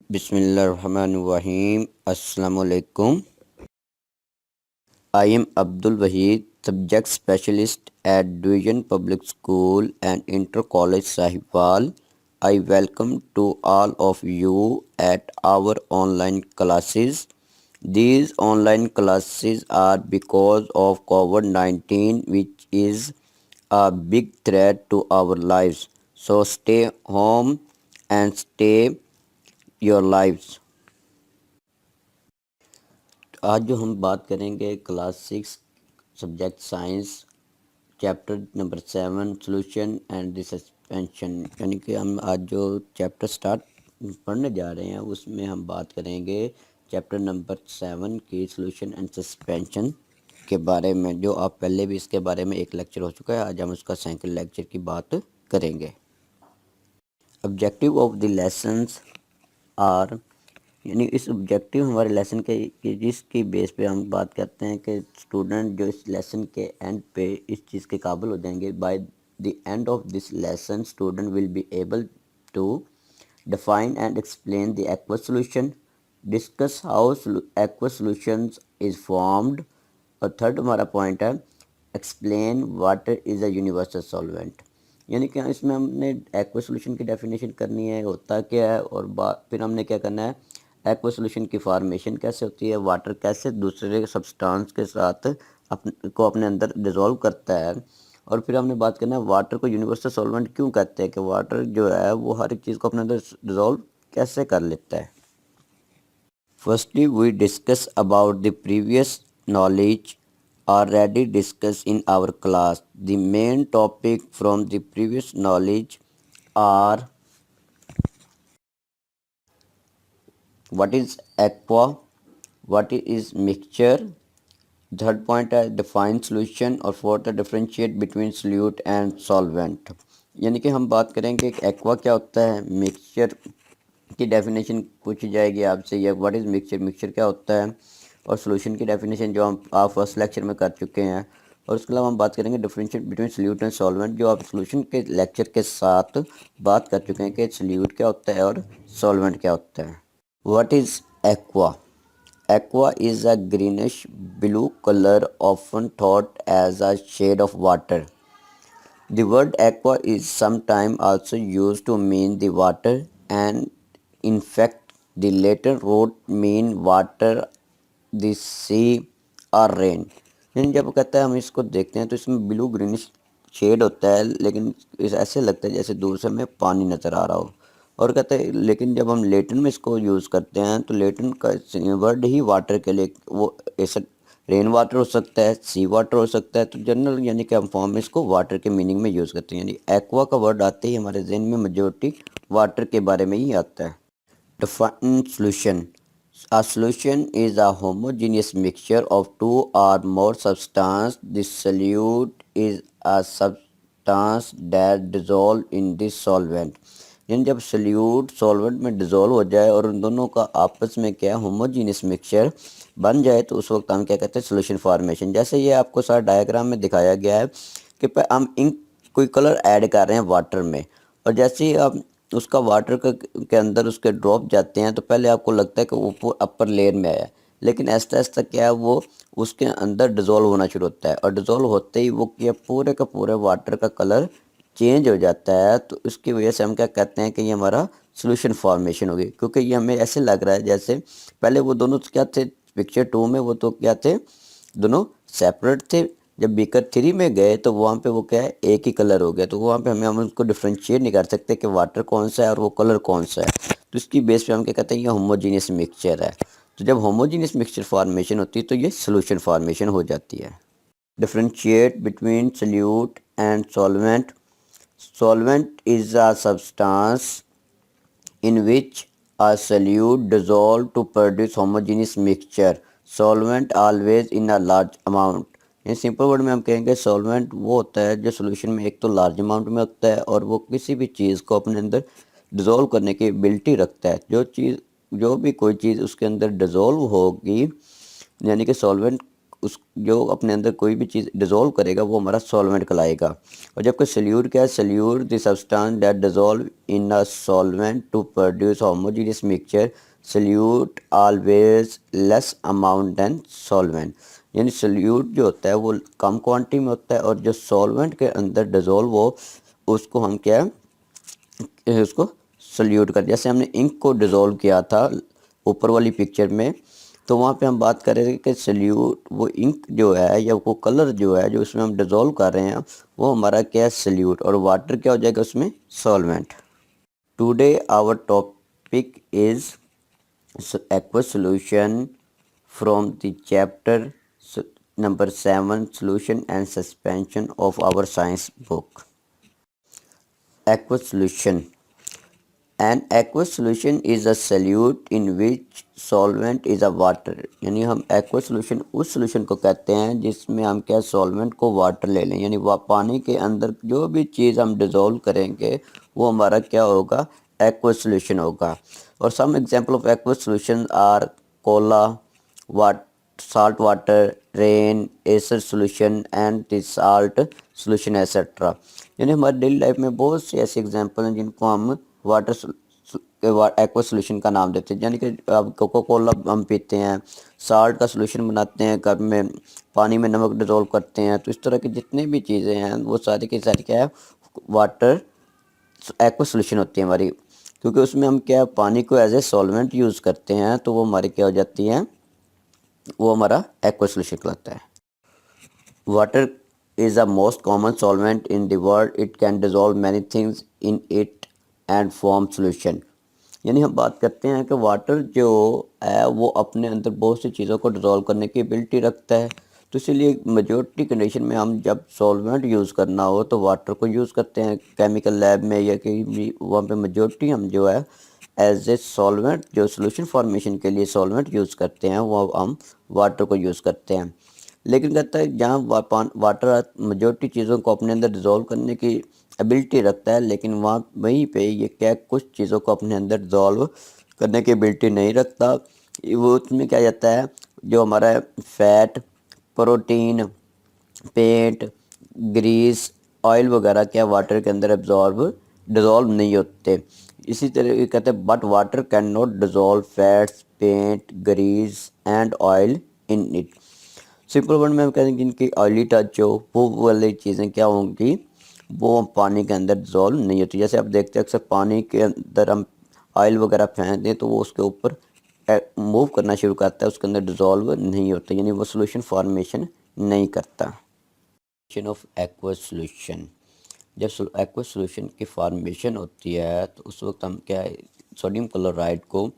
बिस्मिल्लाहिर्रहमानिर्रहीम। अस्सलामुअलैकुम। I am Abdul Wahid, subject specialist at Division Public School and Inter College Sahiwal. I welcome to all of you at our online classes. These online classes are because of COVID-19, which is a big threat to our lives. So stay home and stay your lives. आज जो हम बात करेंगे class 6 subject science chapter number 7 solution and suspension, यानी कि हम आज जो चैप्टर स्टार्ट पढ़ने जा रहे हैं उसमें हम बात करेंगे चैप्टर नंबर 7 की सॉल्यूशन एंड सस्पेंशन के बारे में। जो आप पहले भी इसके बारे में एक लेक्चर हो चुका है, आज हम उसका सेकंड लेक्चर की बात करेंगे। Objective of the lessons are, यानी इस ऑब्जेक्टिव हमारे लेसन के जिसकी बेस पे हम बात करते हैं कि स्टूडेंट जो इस लेसन के एंड पे इस चीज़ के काबिल हो जाएंगे। By the end of this lesson student will be able to define and explain the aqua solution, discuss how aqua solutions is formed, और थर्ड हमारा पॉइंट है explain water is a universal solvent. यानी कि इसमें हमने aqua solution की definition करनी है, होता क्या है, और फिर हमने क्या करना है, एक्वा सॉल्यूशन की फॉर्मेशन कैसे होती है, वाटर कैसे दूसरे सब्सटेंस के साथ अपने अंदर डिज़ोल्व करता है, और फिर हमने बात करना है वाटर को यूनिवर्सल सॉल्वेंट क्यों कहते हैं, कि वाटर जो है वो हर एक चीज़ को अपने अंदर डिज़ोल्व कैसे कर लेता है। Firstly we discuss about the previous knowledge already discussed in our class. The main topic from the previous knowledge are what is aqua, what is mixture, third point है define solution, और fourth है differentiate between solute and solvent। यानी कि हम बात करेंगे कि aqua क्या होता है, मिक्सचर की डेफिनेशन पूछी जाएगी आपसे, या व्हाट इज़ मिक्सचर, मिक्सचर क्या होता है, और सॉल्यूशन की डेफिनेशन जो आप फर्स्ट लेक्चर में कर चुके हैं। और उसके अलावा हम बात करेंगे differentiate between solute and solvent, जो आप सॉल्यूशन के लेक्चर के साथ बात कर चुके हैं कि सॉल्यूट क्या होता है और सॉल्वेंट क्या होता है। What is aqua? Aqua is a greenish blue color, often thought as a shade of water. The word aqua is sometimes also used to mean the water, and in fact, the later root mean water, the sea or rain. लेकिन जब कहता है हम इसको देखते हैं तो इसमें ब्लू ग्रीनिश शेड होता है, लेकिन ऐसे लगता है जैसे दूर से हमें पानी नज़र आ रहा हो। और कहते हैं लेकिन जब हम लेटिन में इसको यूज़ करते हैं तो लेटिन का वर्ड ही वाटर के लिए, वो ऐसा रेन वाटर हो सकता है, सी वाटर हो सकता है, तो जनरल यानी कि हम फॉर्म में इसको वाटर के मीनिंग में यूज़ करते हैं। यानी एक्वा का वर्ड आते ही हमारे जहन में मेजोरिटी वाटर के बारे में ही आता है। Define solution. A solution is a homogeneous mixture of two or more substances. The solute is a substance that dissolve in the solvent. यानी जब सल्यूट सॉल्वेंट में डिज़ोल्व हो जाए और उन दोनों का आपस में क्या होमोजीनियस मिक्सचर बन जाए तो उस वक्त हम क्या कहते हैं, सॉल्यूशन फॉर्मेशन। जैसे ये आपको सारा डायग्राम में दिखाया गया है कि हम इंक कोई कलर ऐड कर रहे हैं वाटर में, और जैसे ही आप उसका वाटर के अंदर उसके ड्रॉप जाते हैं तो पहले आपको लगता है कि ऊपर अपर लेयर में आया, लेकिन आहिस्ता आहिस्ता क्या है वो उसके अंदर डिज़ोल्व होना शुरू होता है, और डिज़ोल्व होते ही वो क्या पूरे का पूरे वाटर का कलर चेंज हो जाता है। तो उसकी वजह से हम क्या कहते हैं कि ये हमारा सॉल्यूशन फॉर्मेशन होगी, क्योंकि ये हमें ऐसे लग रहा है जैसे पहले वो दोनों क्या थे, पिक्चर 2 में वो तो क्या थे, दोनों सेपरेट थे। जब बीकर 3 में गए तो वहाँ पे वो क्या है, एक ही कलर हो गया, तो वहाँ पे हम उसको डिफ्रेंशिएट नहीं कर सकते कि वाटर कौन सा है और वो कलर कौन सा है। तो इसकी बेस पे हम क्या कहते हैं, ये होमोजीनियस मिक्सचर है। तो जब होमोजीनियस मिक्सचर फॉर्मेशन होती है तो ये सॉल्यूशन फॉर्मेशन हो जाती है। Differentiate between solute and solvent. Solvent is a substance in which a solute dissolve to produce homogeneous mixture. Solvent always in a large amount. In simple word में हम कहेंगे सॉल्वेंट वो होता है जो सोल्यूशन में एक तो लार्ज अमाउंट में होता है और वो किसी भी चीज़ को अपने अंदर डिज़ोल्व करने की एबिलिटी रखता है। जो भी कोई चीज़ उसके अंदर डिज़ोल्व होगी, यानी कि सॉल्वेंट उस जो अपने अंदर कोई भी चीज़ डिज़ोल्व करेगा वो हमारा सॉल्वेंट कहलाएगा। और जबकि सल्यूट क्या है, solute the substance that dissolve in a solvent to produce homogeneous mixture, solute always less amount than solvent. यानी सल्यूट जो होता है वो कम क्वांटिटी में होता है और जो सॉल्वेंट के अंदर डिज़ोल्व हो उसको हम क्या है, उसको सल्यूट कर। जैसे हमने इंक को डिज़ोल्व किया था ऊपर वाली पिक्चर में, तो वहाँ पे हम बात कर रहे थे कि सल्यूट वो इंक जो है या वो कलर जो है जो उसमें हम डिज़ोल्व कर रहे हैं वो हमारा क्या है, सल्यूट, और वाटर क्या हो जाएगा उसमें, solvent. Today our topic is aqueous solution from the chapter number 7 solution and suspension of our science book. Aqueous solution. An aqueous solution is a solute in which solvent is a water। यानी हम aqueous solution उस solution को कहते हैं जिसमें हम क्या solvent को water ले लें, यानी वह पानी के अंदर जो भी चीज़ हम dissolve करेंगे वो हमारा क्या होगा, aqueous solution होगा। और some example of aqueous solutions are cola, salt water, rain, acid solution and the salt solution etc। यानी हमारे डेली लाइफ में बहुत से ऐसे एग्जाम्पल हैं जिनको हम वाटर एक्वा सोल्यूशन का नाम देते हैं। यानी कि अब कोका कोला हम पीते हैं, साल्ट का सोल्यूशन बनाते हैं, घर में पानी में नमक डिज़ोल्व करते हैं, तो इस तरह की जितनी भी चीज़ें हैं वो सारी की सारी क्या है, वाटर एक्वा सोल्यूशन होती है हमारी। क्योंकि उसमें हम क्या पानी को एज ए सॉल्वेंट यूज़ करते हैं तो वो हमारी क्या हो जाती हैं, वो हमारा एक्वा सोल्यूशन कहलाता है। Water is the most common solvent in the world. It can dissolve many things in it and form solution। यानी हम बात करते हैं कि वाटर जो है वो अपने अंदर बहुत सी चीज़ों को डिज़ोल्व करने की एबिलिटी रखता है, तो इसीलिए मेजॉरिटी कंडीशन में हम जब सॉल्वेंट यूज़ करना हो तो वाटर को यूज़ करते हैं। केमिकल लैब में या कहीं भी वहाँ पे मेजॉरिटी हम जो है एज ए सॉल्वेंट जो सोल्यूशन फॉर्मेशन के लिए सॉल्वेंट यूज़ करते हैं वो हम वाटर को यूज़ करते हैं। लेकिन कहता है जहाँ वाटर मेजॉरिटी चीज़ों को अपने अंदर डिज़ोल्व करने की एबिलिटी रखता है, लेकिन वहाँ वहीं पे ये क्या कुछ चीज़ों को अपने अंदर डिज़ोल्व करने की एबिलिटी नहीं रखता। वो उसमें क्या जाता है, जो हमारा fat, protein, paint, grease, oil वगैरह क्या वाटर के अंदर डिज़ोल्व नहीं होते। इसी तरह ये कहते हैं but water can not dissolve fats, paint, grease and oil in it. Simple word में हम कहते हैं जिनकी ऑयली टच हो वो वाली चीज़ें क्या होंगी, वो पानी के अंदर डिज़ोल्व नहीं होती। जैसे आप देखते हैं अक्सर पानी के अंदर हम ऑयल वगैरह फेंक दें तो वो उसके ऊपर मूव करना शुरू करता है, उसके अंदर डिज़ोल्व नहीं होता, यानी वो सोल्यूशन फॉर्मेशन नहीं करता। ऑफ एक्वस सोल्यूशन, जब एक्वस सोल्यूशन की फॉर्मेशन होती है तो उस वक्त हम क्या है, सोडियम क्लोराइड को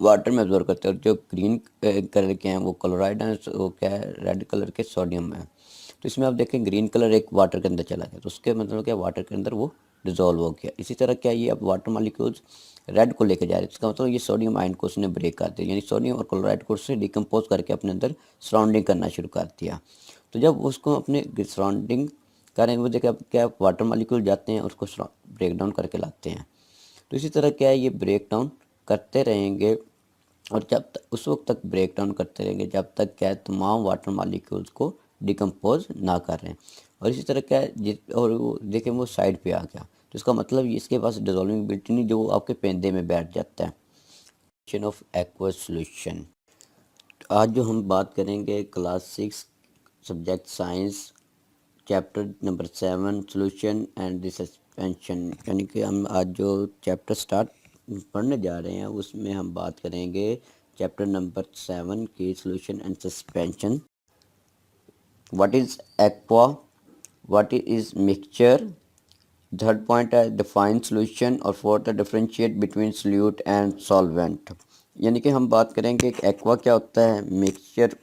वाटर में एब्जॉर्ब करते हैं, और जो ग्रीन कलर के हैं वो क्लोराइड है, वो क्या है, रेड कलर के सोडियम है। तो इसमें आप देखें ग्रीन कलर एक वाटर के अंदर चला गया तो उसके मतलब क्या वाटर के अंदर वो डिज़ोल्व हो गया। इसी तरह क्या ये अब वाटर मालिक्यूल्स रेड को लेके जा रहे हैं, इसका मतलब ये सोडियम आयन को उसने ब्रेक कर दिया, यानी सोडियम और क्लोराइड को उसने डिकम्पोज करके अपने अंदर सराउंडिंग करना शुरू कर दिया। तो जब उसको अपने सराउंडिंग करें वो देखिए अब क्या वाटर मालिक्यूल जाते हैं उसको ब्रेक डाउन करके लाते हैं। तो इसी तरह क्या है ये ब्रेक डाउन करते रहेंगे, और जब तक उस वक्त तक ब्रेक डाउन करते रहेंगे जब तक क्या है तमाम वाटर मालिक्यूल्स को डिकम्पोज ना कर रहे हैं। और इसी तरह क्या है और वो देखें वो साइड पे आ गया तो इसका मतलब इसके पास डिजोल्विंग एबिलिटी नहीं, जो वो आपके पेंदे में बैठ जाता है। Of aqueous solution. आज जो हम बात करेंगे class 6 subject science chapter number 7 solution and the suspension, यानी कि हम आज जो चैप्टर स्टार्ट पढ़ने जा रहे हैं उसमें हम बात करेंगे चैप्टर नंबर 7 की solution and suspension. What is aqua, what is mixture, third point है डिफाइन सॉल्यूशन, और फोर्थ है differentiate between solute and solvent. यानी कि हम बात करेंगे कि एक्वा क्या होता है, मिक्सचर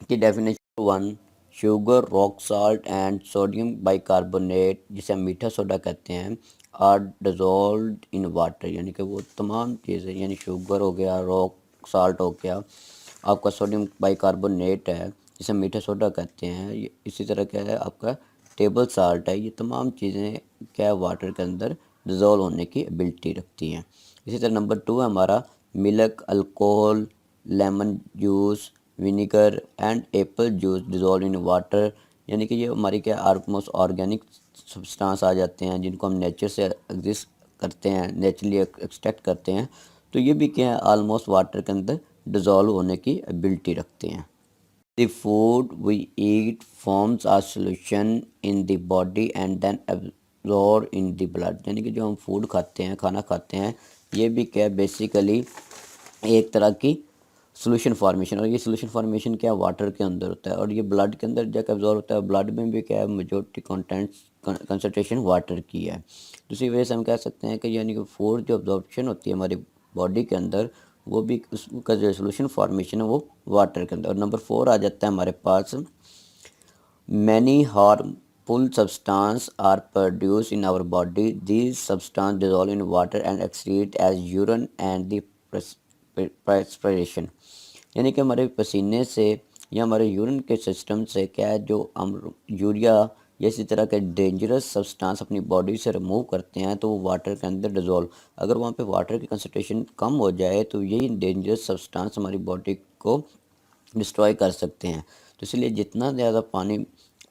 की definition 1, sugar, rock salt and sodium bicarbonate जिसे हम मीठा सोडा कहते हैं आर डिजोल्व्ड इन वाटर। यानी कि वो तमाम चीज़ें यानी शुगर हो गया, रॉक साल्ट हो गया, आपका सोडियम बाइकार्बोनेट है जिसे हम मीठा सोडा कहते हैं, इसी तरह क्या है आपका टेबल साल्ट है, ये तमाम चीज़ें क्या है वाटर के अंदर डिज़ोल्व होने की एबिलिटी रखती हैं। इसी तरह नंबर 2 है हमारा milk, alcohol, lemon juice, vinegar and Apple juice dissolve in water, यानी कि ये हमारी क्या ऑलमोस्ट ऑर्गेनिक सब्सटेंस आ जाते हैं जिनको हम नेचर से एग्जिस्ट करते हैं, नेचुरली एक्सट्रैक्ट करते हैं, तो ये भी क्या है ऑलमोस्ट वाटर के अंदर डिज़ोल्व होने की एबिलिटी रखते हैं। The food we eat forms a solution in the body and then absorb in the blood, यानी कि जो हम फूड खाते हैं, खाना खाते हैं, ये भी क्या है बेसिकली एक तरह की सोल्यूशन फॉर्मेशन, और ये सोल्यूशन फॉर्मेशन क्या वाटर के अंदर होता है और ये ब्लड के अंदर जाकर एब्जॉर्ब होता है। ब्लड में भी क्या है मेजोरिटी कंटेंट्स कंसनट्रेशन वाटर की है, तो इसी वजह से हम कह सकते हैं कि यानी कि फूड जो एब्जॉर्प्शन होती है हमारी बॉडी के अंदर वो भी उसका जो सोल्यूशन फॉर्मेशन है वो वाटर के अंदर। और नंबर 4 आ जाता है हमारे पास many harmful substances are produced in our body. These substances dissolve in water and excrete as urine and the perspiration, यानी कि हमारे पसीने से या हमारे यूरिन के सिस्टम से क्या है जो हम यूरिया या इसी तरह के डेंजरस सब्सटेंस अपनी बॉडी से रिमूव करते हैं तो वो वाटर के अंदर डिज़ोल्व, अगर वहाँ पे वाटर की कंसनट्रेशन कम हो जाए तो यही डेंजरस सब्सटेंस हमारी बॉडी को डिस्ट्रॉय कर सकते हैं। तो इसलिए जितना ज़्यादा पानी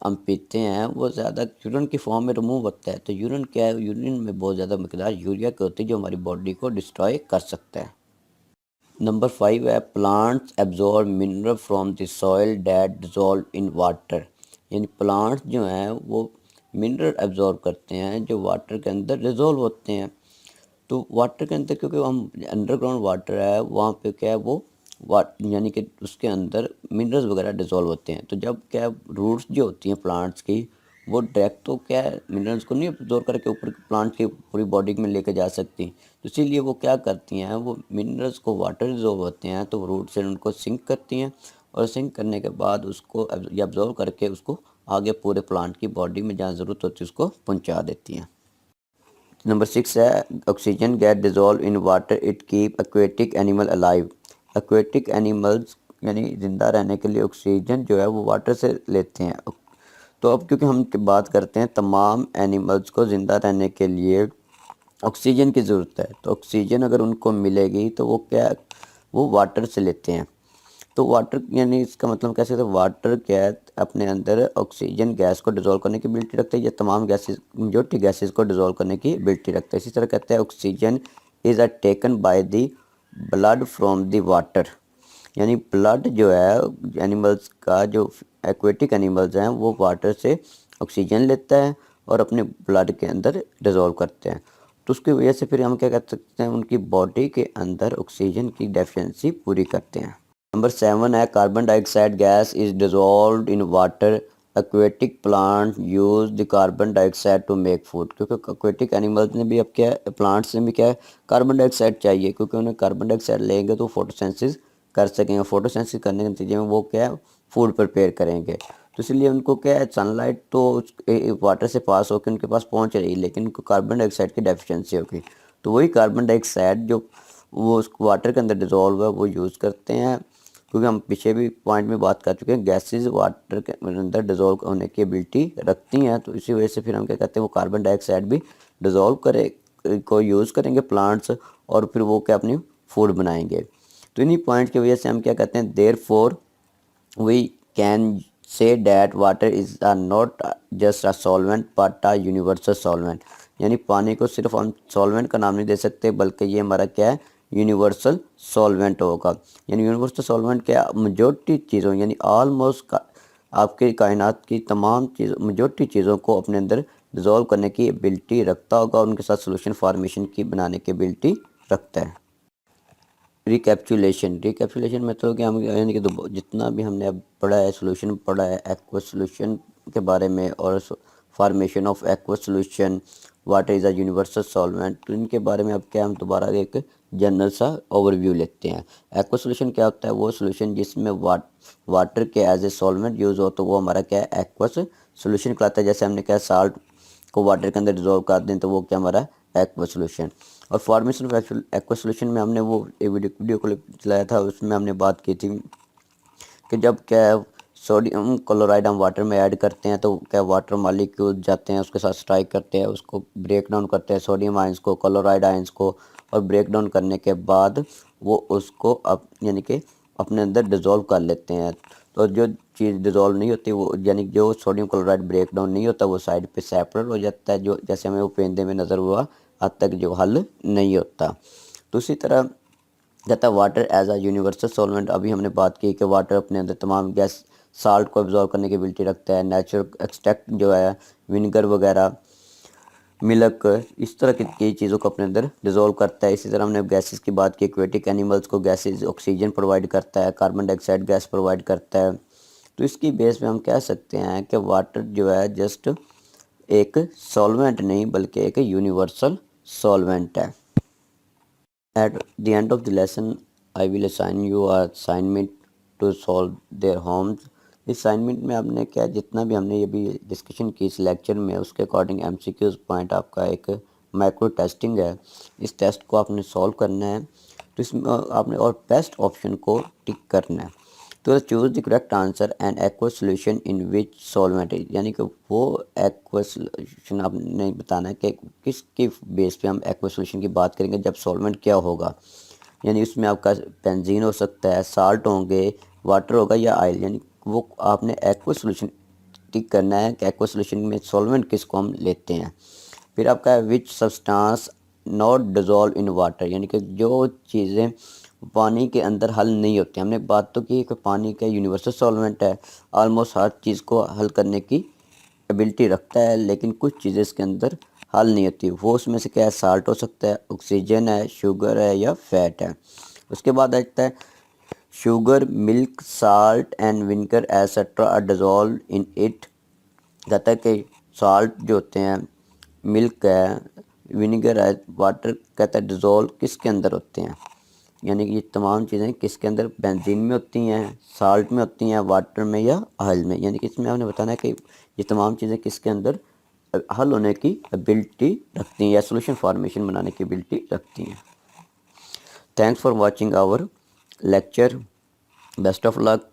हम पीते हैं वो ज़्यादा यूरिन की फॉर्म में रिमूव होता है, तो यूरिन क्या है, यूरिन में बहुत ज़्यादा मकदार यूरिया की होती है जो हमारी बॉडी को डिस्ट्रॉय कर सकता है। नंबर 5 है plants absorb mineral from the soil that dissolve in water, यानी प्लांट्स जो हैं वो मिनरल एब्जॉर्ब करते हैं जो वाटर के अंदर डिज़ोल्व होते हैं। तो वाटर के अंदर क्योंकि हम अंडरग्राउंड वाटर है वहाँ पे क्या है वो यानी कि उसके अंदर मिनरल्स वगैरह डिज़ोल्व होते हैं, तो जब क्या रूट्स जो होती हैं प्लांट्स की वो डायरेक्ट तो क्या है मिनरल्स को नहीं एब्जॉर्ब करके ऊपर प्लांट की पूरी बॉडी में लेके जा सकती, तो इसीलिए वो क्या करती हैं वो मिनरल्स को वाटर डिज़ोल्व होते हैं तो रूट से उनको सिंक करती हैं और सिंक करने के बाद उसको या एब्जॉर्व करके उसको आगे पूरे प्लांट की बॉडी में जहाँ ज़रूरत होती है उसको पहुँचा देती हैं। नंबर 6 है oxygen get dissolve in water it keep aquatic animal alive, aquatic animals यानी ज़िंदा रहने के लिए ऑक्सीजन जो है वो वाटर से लेते हैं। तो अब क्योंकि हम बात करते हैं तमाम एनिमल्स को ज़िंदा रहने के लिए ऑक्सीजन की ज़रूरत है, तो ऑक्सीजन अगर उनको मिलेगी तो वो क्या वो वाटर से लेते हैं। तो वाटर यानी इसका मतलब कैसे, तो वाटर क्या है अपने अंदर ऑक्सीजन गैस को डिज़ोल्व करने की एबिलिटी रखता है, या तमाम गैसेस मेजॉरिटी गैसेस को डिज़ोल्व करने की एबिलिटी रखता है। इसी तरह कहते हैं oxygen is taken by the blood from the water, यानी ब्लड जो है एनिमल्स का जो एक्वेटिक एनिमल्स हैं वो वाटर से ऑक्सीजन लेता है और अपने ब्लड के अंदर डिज़ोल्व करते हैं, तो उसकी वजह से फिर हम क्या कह सकते हैं उनकी बॉडी के अंदर ऑक्सीजन की डेफिशिएंसी पूरी करते हैं। नंबर 7 है carbon dioxide gas is dissolve in water, aquatic plant use the carbon dioxide to make food, क्योंकि एक्वेटिक एनिमल्स ने भी अब क्या है प्लांट्स ने भी क्या है कार्बन डाइऑक्साइड चाहिए, क्योंकि उन्हें कार्बन डाइऑक्साइड लेंगे तो फोटोसिंथेसिस कर सकेंगे, फोटोसिंथेसिस करने के नतीजे में वो क्या है फूड प्रिपेयर करेंगे, तो इसलिए उनको क्या है सनलाइट तो वाटर से पास होकर उनके पास पहुंच रही है लेकिन उनको कार्बन डाइऑक्साइड की डेफिशिएंसी होगी, तो वही कार्बन डाइऑक्साइड जो वो उस वाटर के अंदर डिजोल्व है वो यूज़ करते हैं, क्योंकि हम पीछे भी पॉइंट में बात कर चुके हैं गैसेस वाटर के अंदर डिजोल्व होने की एबिलिटी रखती हैं, तो इसी वजह से फिर हम क्या कहते हैं वो कार्बन डाइऑक्साइड भी डिजोल्व करे को यूज़ करेंगे प्लांट्स और फिर वो क्या अपनी फूड बनाएंगे। तो इन्हीं पॉइंट की वजह से हम क्या कहते हैं therefore we can say that water is uh not just a solvent but a universal solvent, यानी पानी को सिर्फ हम सॉल्वेंट का नाम नहीं दे सकते बल्कि ये हमारा क्या है यूनिवर्सल सॉल्वेंट होगा, यानी यूनिवर्सल सॉल्वेंट क्या मेजॉरिटी चीज़ों यानी ऑलमोस्ट आपके कायनात की तमाम चीज़ मेजॉरिटी चीज़ों को अपने अंदर डिज़ोल्व करने की एबिलिटी रखता होगा और उनके साथ सोल्यूशन फॉर्मेशन की बनाने की एबिलिटी रखता है। रिकैप्चुलेशन मतलब कि हम यानी कि जितना भी हमने अब पढ़ा है सोल्यूशन पढ़ा है एक्वस सोल्यूशन के बारे में और formation of aqueous solution water is a universal solvent, तो इनके बारे में अब क्या हम दोबारा एक जनरल सा ओवरव्यू लेते हैं। एक्वस सोल्यूशन क्या होता है, वो सोल्यूशन जिसमें वाटर के एज ए सॉल्वेंट यूज़ हो तो वो हमारा क्या है एक्वस सोल्यूशन कहलाता है। जैसे हमने क्या साल्ट को वाटर के अंदर डिजोल्व कर दें तो वो क्या हमारा एक्वस सोल्यूशन। और फॉर्मेशन ऑफ एक्वस सोल्यूशन में हमने वो एक वीडियो क्लिप चलाया था, उसमें हमने बात की थी कि जब क्या सोडियम क्लोराइड हम वाटर में ऐड करते हैं तो क्या वाटर मॉलिक्यूल जाते हैं उसके साथ स्ट्राइक करते हैं, उसको ब्रेक डाउन करते हैं सोडियम आयंस को क्लोराइड आयंस को, और ब्रेक डाउन करने के बाद वो उसको अब यानी कि अपने अंदर डिज़ोल्व कर लेते हैं। तो जो चीज़ डिज़ोल्व नहीं होती वो यानी जो सोडियम क्लोराइड ब्रेक डाउन नहीं होता वो साइड पे सेपरेट हो जाता है, जो जैसे हमें वो पेंदे में नज़र हुआ आज तक जो हल नहीं होता। तो उसी तरह कहता है water as a universal solvent. अभी हमने बात की कि वाटर अपने अंदर तमाम गैस साल्ट को एब्जॉर्व करने की एबिलिटी रखता है। नेचुरल एक्सट्रैक्ट जो है विनेगर वगैरह मिल्क इस तरह की चीज़ों को अपने अंदर डिज़ोल्व करता है। इसी तरह हमने गैसेस की बात की, एक्वेटिक एनिमल्स को गैसेस ऑक्सीजन प्रोवाइड करता है, कार्बन डाइऑक्साइड गैस प्रोवाइड करता है। तो इसकी बेस पे हम कह सकते हैं कि वाटर जो है जस्ट एक सॉल्वेंट नहीं बल्कि एक यूनिवर्सल सॉल्वेंट है। At the end of the lesson, I will assign you a assignment to solve their homes। इस असाइनमेंट में आपने क्या जितना भी हमने ये भी डिस्कशन की इस लेक्चर में उसके अकॉर्डिंग एमसीक्यूज पॉइंट आपका एक माइक्रो टेस्टिंग है। इस टेस्ट को आपने सॉल्व करना है। तो इसमें आपने और बेस्ट ऑप्शन को टिक करना है। तो choose the correct answer and aqua solution in which solvent, यानी कि वो एक्वा सोल्यूशन आपने बताना है कि किसके बेस पे हम एक्वा सोल्यूशन की बात करेंगे जब सॉल्वेंट क्या होगा। यानी उसमें आपका बेंजीन हो सकता है, साल्ट होंगे, वाटर होगा या ऑयल। यानी वो आपने एक्वा सोल्यूशन टिक करना है कि एक्वा सोल्यूशन में सॉल्वेंट किसको हम लेते हैं। फिर आपका है which substance not dissolve in water, यानी कि जो चीज़ें पानी के अंदर हल नहीं होती। हमने बात तो की कि पानी का यूनिवर्सल सॉल्वेंट है, ऑलमोस्ट हर चीज़ को हल करने की एबिलिटी रखता है, लेकिन कुछ चीज़ें इसके अंदर हल नहीं होती। वो उसमें से क्या है, साल्ट हो सकता है, ऑक्सीजन है, शुगर है या फैट है। उसके बाद आता है sugar, milk, salt and vinegar etcetera are dissolve in it. कहता है कि साल्ट जो होते हैं, मिल्क है, विनेगर है, वाटर कहता है डिज़ोल्व किसके अंदर होते हैं। यानी कि ये तमाम चीज़ें किसके अंदर, बेंजीन में होती हैं, साल्ट में होती हैं, वाटर में या ऑयल में। यानी कि इसमें आपने बताना है कि ये तमाम चीज़ें किसके अंदर हल होने की एबिलिटी रखती हैं या सोल्यूशन फॉर्मेशन बनाने की एबिलिटी रखती हैं। Thanks for watching our lecture. Best of luck.